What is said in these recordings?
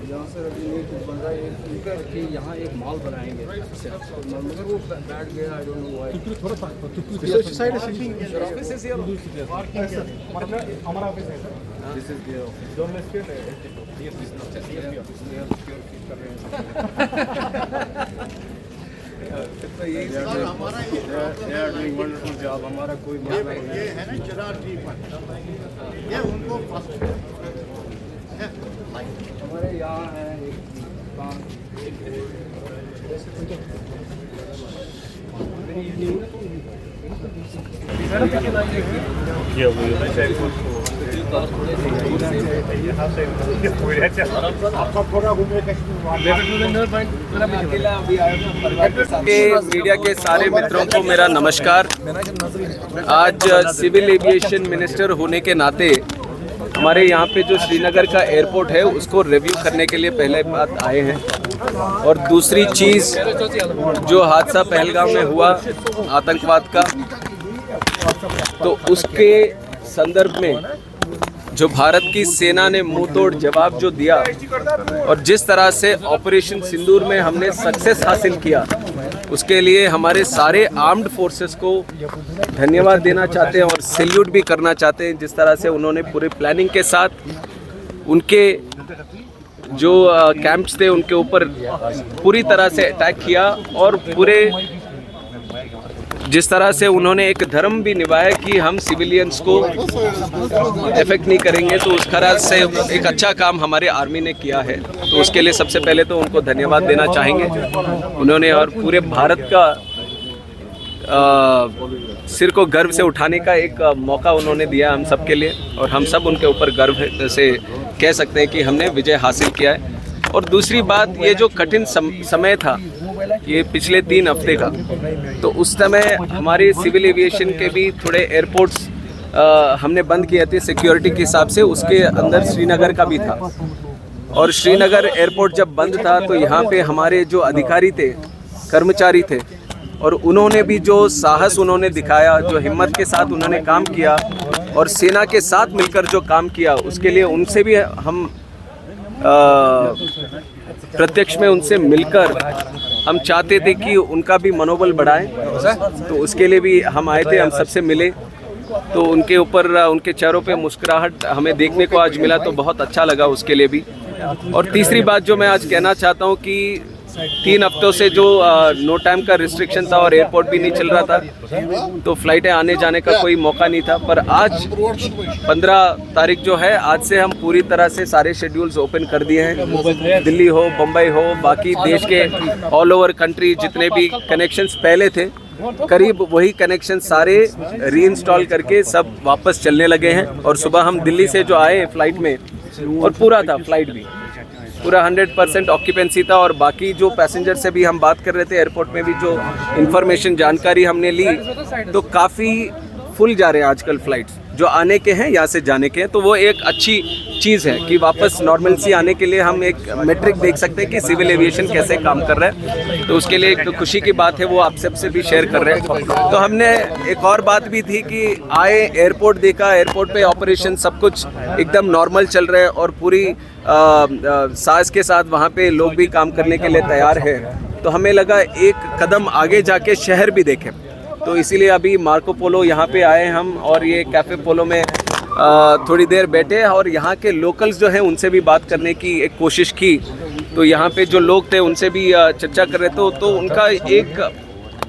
यहाँ से बन रहा है कि यहाँ एक मॉल बनाएंगे, मगर वो बैठ गया, आई डोंट नो व्हाई। थोड़ा सा साइड ऑफिस इज हियर, हमारा ऑफिस है sir, this is their office, जो मैं स्टेट है ये बिजनेस कर रहे हैं। यही हमारा ये डूइंग वंडरफुल जॉब, हमारा कोई ये है ना चिराग जी, ये उनको हमारे यहाँ है एक दुकान, मीडिया के सारे मित्रों को मेरा नमस्कार। आज सिविल एविएशन मिनिस्टर होने के नाते हमारे यहाँ पे जो श्रीनगर का एयरपोर्ट है उसको रिव्यू करने के लिए पहले बात आए हैं, और दूसरी चीज़ जो हादसा पहलगाम में हुआ आतंकवाद का, तो उसके संदर्भ में जो भारत की सेना ने मुंह तोड़ जवाब जो दिया और जिस तरह से ऑपरेशन सिंदूर में हमने सक्सेस हासिल किया, उसके लिए हमारे सारे आर्म्ड फोर्सेस को धन्यवाद देना चाहते हैं और सैल्यूट भी करना चाहते हैं। जिस तरह से उन्होंने पूरे प्लानिंग के साथ उनके जो कैंप्स थे उनके ऊपर पूरी तरह से अटैक किया, और पूरे जिस तरह से उन्होंने एक धर्म भी निभाया कि हम सिविलियंस को इफेक्ट नहीं करेंगे, तो उस तरह से एक अच्छा काम हमारे आर्मी ने किया है। तो उसके लिए सबसे पहले तो उनको धन्यवाद देना चाहेंगे उन्होंने, और पूरे भारत का सिर को गर्व से उठाने का एक मौका उन्होंने दिया हम सब के लिए, और हम सब उनके ऊपर गर्व से कह सकते हैं कि हमने विजय हासिल किया है। और दूसरी बात, ये जो कठिन समय था ये पिछले 3 हफ्ते का, तो उस समय हमारे सिविल एविएशन के भी थोड़े एयरपोर्ट्स हमने बंद किए थे सिक्योरिटी के हिसाब से, उसके अंदर श्रीनगर का भी था। और श्रीनगर एयरपोर्ट जब बंद था तो यहाँ पे हमारे जो अधिकारी थे, कर्मचारी थे, और उन्होंने भी जो साहस उन्होंने दिखाया, जो हिम्मत के साथ उन्होंने काम किया और सेना के साथ मिलकर जो काम किया, उसके लिए उनसे भी हम प्रत्यक्ष में उनसे मिलकर हम चाहते थे कि उनका भी मनोबल बढ़ाएं, तो उसके लिए भी हम आए थे, हम सबसे मिले, तो उनके ऊपर उनके चेहरों पे मुस्कुराहट हमें देखने को आज मिला, तो बहुत अच्छा लगा उसके लिए भी। और तीसरी बात जो मैं आज कहना चाहता हूँ कि 3 हफ्तों से जो नो टाइम का रिस्ट्रिक्शन था और एयरपोर्ट भी नहीं चल रहा था, तो फ्लाइटें आने जाने का कोई मौका नहीं था, पर आज 15 तारीख जो है, आज से हम पूरी तरह से सारे शेड्यूल्स ओपन कर दिए हैं। दिल्ली हो, बम्बई हो, बाकी देश के ऑल ओवर कंट्री जितने भी कनेक्शंस पहले थे, करीब वही कनेक्शन सारे रीइंस्टॉल करके सब वापस चलने लगे हैं। और सुबह हम दिल्ली से जो आए फ्लाइट में, और पूरा था फ्लाइट भी, पूरा 100% ऑक्यूपेंसी था, और बाकी जो पैसेंजर से भी हम बात कर रहे थे एयरपोर्ट में भी जो इन्फॉर्मेशन जानकारी हमने ली, तो काफ़ी फुल जा रहे हैं आजकल फ्लाइट्स, जो आने के हैं यहाँ से जाने के हैं, तो वो एक अच्छी चीज़ है कि वापस नॉर्मलसी आने के लिए हम एक मेट्रिक देख सकते हैं कि सिविल एविएशन कैसे काम कर रहा है। तो उसके लिए एक खुशी की बात है, वो आप सबसे भी शेयर कर रहे हैं। तो हमने एक और बात भी थी कि आए, एयरपोर्ट देखा, एयरपोर्ट पे ऑपरेशन सब कुछ एकदम नॉर्मल चल रहा है, और पूरी साहस के साथ वहाँ पे लोग भी काम करने के लिए तैयार है। तो हमें लगा एक कदम आगे जाके शहर भी देखें, तो इसीलिए अभी मार्को पोलो यहाँ पे आए हम, और ये कैफ़े पोलो में थोड़ी देर बैठे और यहाँ के लोकल्स जो हैं उनसे भी बात करने की एक कोशिश की। तो यहाँ पे जो लोग थे उनसे भी चर्चा कर रहे थे, तो उनका एक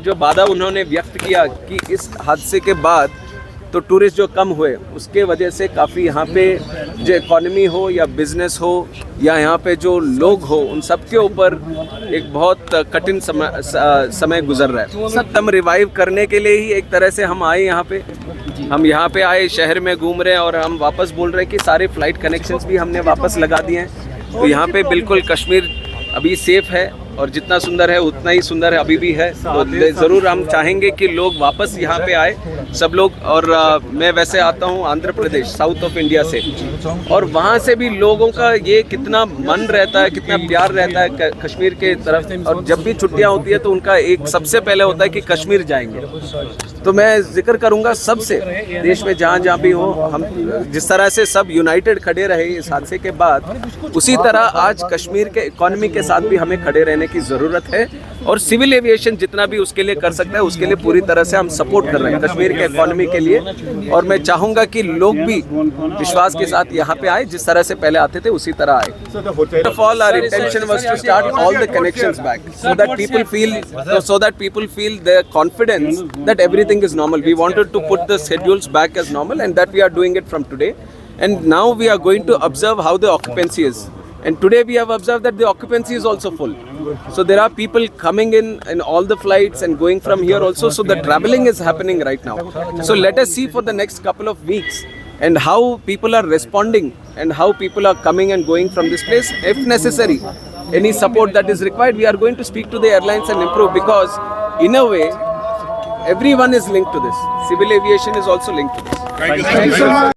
जो वादा उन्होंने व्यक्त किया कि इस हादसे के बाद तो टूरिस्ट जो कम हुए उसके वजह से काफ़ी यहाँ पे जो इकॉनमी हो या बिजनेस हो या यहाँ पे जो लोग हो उन सब के ऊपर एक बहुत कठिन समय गुजर रहा है। सब हम रिवाइव करने के लिए ही एक तरह से हम आए यहाँ पे। हम यहाँ पे आए, शहर में घूम रहे हैं और हम वापस बोल रहे हैं कि सारे फ्लाइट कनेक्शंस भी हमने वापस लगा दिए हैं। तो यहाँ पे बिल्कुल कश्मीर अभी सेफ है और जितना सुंदर है उतना ही सुंदर है अभी भी है। तो ज़रूर हम चाहेंगे कि लोग वापस यहाँ पे आए सब लोग। और मैं वैसे आता हूँ Andhra Pradesh, south of India से, और वहाँ से भी लोगों का ये कितना मन रहता है, कितना प्यार रहता है कश्मीर के तरफ। और जब भी छुट्टियाँ होती है तो उनका एक सबसे पहले होता है कि कश्मीर जाएंगे। तो मैं जिक्र करूँगा सबसे, देश में जहाँ जहाँ भी हो, हम जिस तरह से सब यूनाइटेड खड़े रहे इस हादसे के बाद, उसी तरह आज कश्मीर के इकॉनमी के साथ भी हमें खड़े रहने की ज़रूरत है। और सिविल एविएशन जितना भी उसके लिए कर सकता है उसके लिए पूरी तरह से हम सपोर्ट कर रहे हैं कश्मीर के इकॉनमी के लिए। और मैं चाहूँगा कि लोग भी विश्वास के साथ यहाँ पे आए, जिस तरह से पहले आते थे उसी तरह आए। First of all, our intention was to start all the connections back so that people feel the confidence that everything is normal. We wanted to put the schedules back as normal, and that we are doing it from today. And now we are going to observe how the occupancy is. And today we have observed that the occupancy is also full. So there are people coming in all the flights and going from here also. So the traveling is happening right now. So let us see for the next couple of weeks and how people are responding and how people are coming and going from this place. If necessary, any support that is required, we are going to speak to the airlines and improve, because in a way, everyone is linked to this. Civil aviation is also linked to this. Thank you so much.